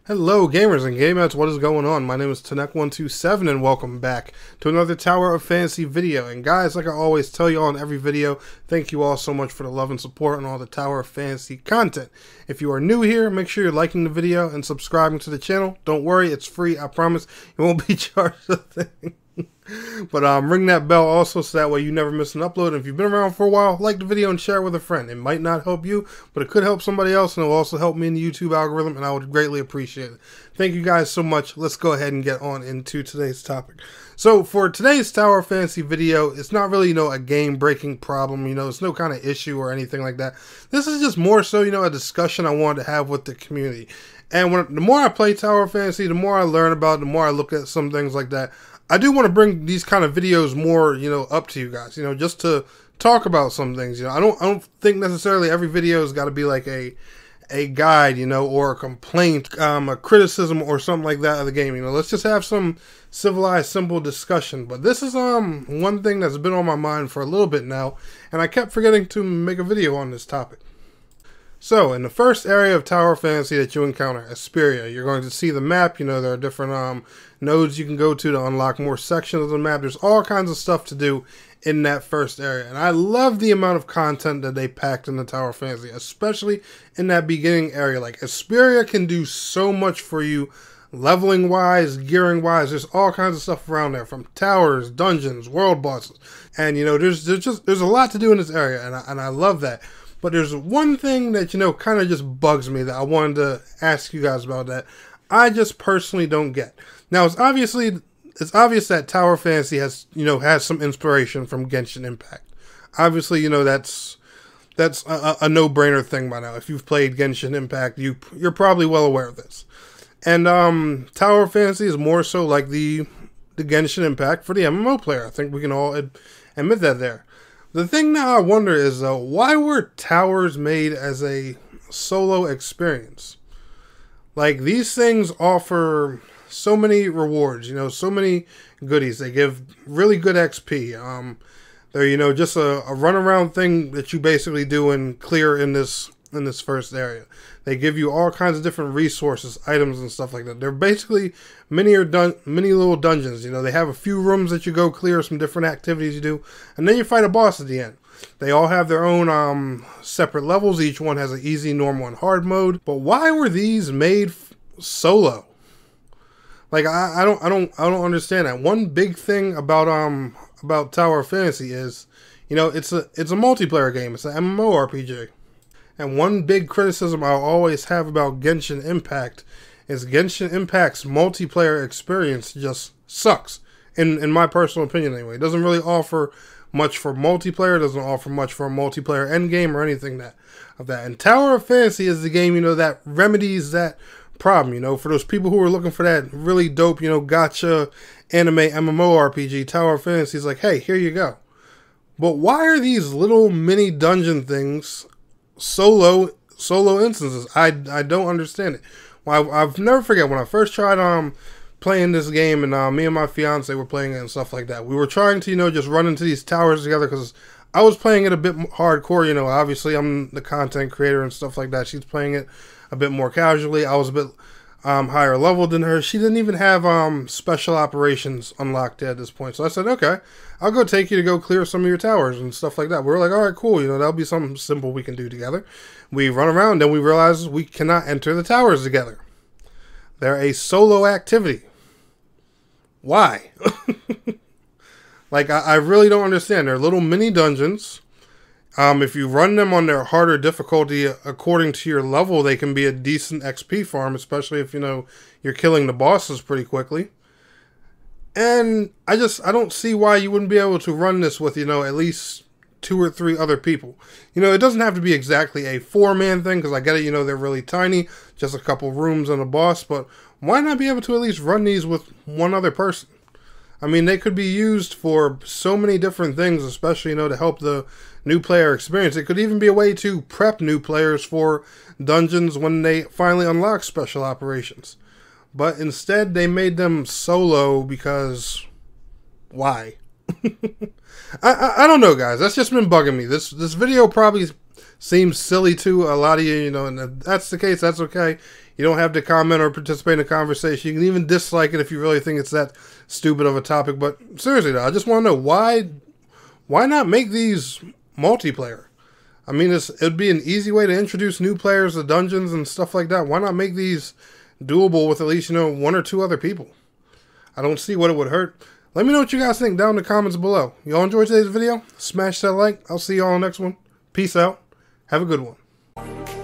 Hello gamers and gamettes, what is going on? My name is Tanek127 and welcome back to another Tower of Fantasy video. And guys, like I always tell you all in every video, thank you all so much for the love and support on all the Tower of Fantasy content. If you are new here, make sure you're liking the video and subscribing to the channel. Don't worry, it's free, I promise. You won't be charged a thing. But ring that bell also so that way you never miss an upload. And if you've been around for a while, like the video and share it with a friend. It might not help you, but it could help somebody else, and it will also help me in the YouTube algorithm, and I would greatly appreciate it. Thank you guys so much. Let's go ahead and get on into today's topic. So for today's Tower of Fantasy video, it's not really, a game-breaking problem, it's no kind of issue or anything like that. This is just more so, a discussion I wanted to have with the community. And the more I play Tower of Fantasy, the more I learn about it, the more I look at some things like that. I do want to bring these kind of videos more, up to you guys, just to talk about some things. I don't think necessarily every video has got to be like a guide, or a complaint, a criticism or something like that of the game. Let's just have some civilized, simple discussion. But this is one thing that's been on my mind for a little bit now, and I kept forgetting to make a video on this topic. So, in the first area of Tower Fantasy that you encounter, Asperia, you're going to see the map. There are different nodes you can go to unlock more sections of the map. There's all kinds of stuff to do in that first area. And I love the amount of content that they packed in the Tower Fantasy, especially in that beginning area. Like, Asperia can do so much for you, leveling-wise, gearing-wise. There's all kinds of stuff around there, from towers, dungeons, world bosses. And, there's a lot to do in this area, and I love that. But there's one thing that, kind of just bugs me that I wanted to ask you guys about that I just personally don't get. Now, it's obvious that Tower Fantasy has some inspiration from Genshin Impact. Obviously, that's a no-brainer thing by now. If you've played Genshin Impact, you're probably well aware of this. And Tower Fantasy is more so like the Genshin Impact for the MMO player. I think we can all admit that there. The thing now I wonder is, why were towers made as a solo experience? Like, these things offer so many rewards, so many goodies. They give really good XP. They're, just a runaround thing that you basically do and clear in this first area. They give you all kinds of different resources, items, and stuff like that. They're basically mini little dungeons. They have a few rooms that you go clear, some different activities you do, and then you fight a boss at the end. They all have their own separate levels. Each one has an easy, normal, and hard mode. But why were these made solo? Like, I don't understand that. One big thing about Tower of Fantasy is, it's a multiplayer game. It's an MMORPG. And one big criticism I'll always have about Genshin Impact is Genshin Impact's multiplayer experience just sucks. In my personal opinion anyway. It doesn't really offer much for multiplayer. It doesn't offer much for a multiplayer endgame or anything of that. And Tower of Fantasy is the game, that remedies that problem, for those people who are looking for that really dope, gotcha anime MMORPG. Tower of Fantasy is like, hey, here you go. But why are these little mini dungeon things solo instances? I don't understand it. Well, I've never forget when I first tried playing this game, and me and my fiance were playing it and stuff like that. We were trying to just run into these towers together because I was playing it a bit hardcore. Obviously I'm the content creator and stuff like that. She's playing it a bit more casually. I was a bit higher level than her. She didn't even have special operations unlocked at this point. So I said, okay, I'll go take you to go clear some of your towers and stuff like that. We were like, all right, cool. That'll be something simple we can do together. We run around, then we realize we cannot enter the towers together. They're a solo activity. Why? Like, I really don't understand. They're little mini dungeons. If you run them on their harder difficulty, according to your level, they can be a decent XP farm, especially if, you're killing the bosses pretty quickly. And I don't see why you wouldn't be able to run this with, at least 2 or 3 other people. It doesn't have to be exactly a 4-man thing, because I get it, they're really tiny, just a couple rooms and a boss, but why not be able to at least run these with one other person? I mean, they could be used for so many different things, especially, to help the new player experience. It could even be a way to prep new players for dungeons when they finally unlock special operations. But instead, they made them solo because why? I don't know, guys. That's just been bugging me. This video probably seems silly to a lot of you, you know, and if that's the case, that's okay. You don't have to comment or participate in the conversation. You can even dislike it if you really think it's that stupid of a topic. But seriously, though, I just want to know why not make these multiplayer? I mean, it'd be an easy way to introduce new players to dungeons and stuff like that. Why not make these doable with at least, you know, 1 or 2 other people? I don't see what it would hurt. Let me know what you guys think down in the comments below. Y'all enjoyed today's video? Smash that like. I'll see y'all on the next one. Peace out. Have a good one.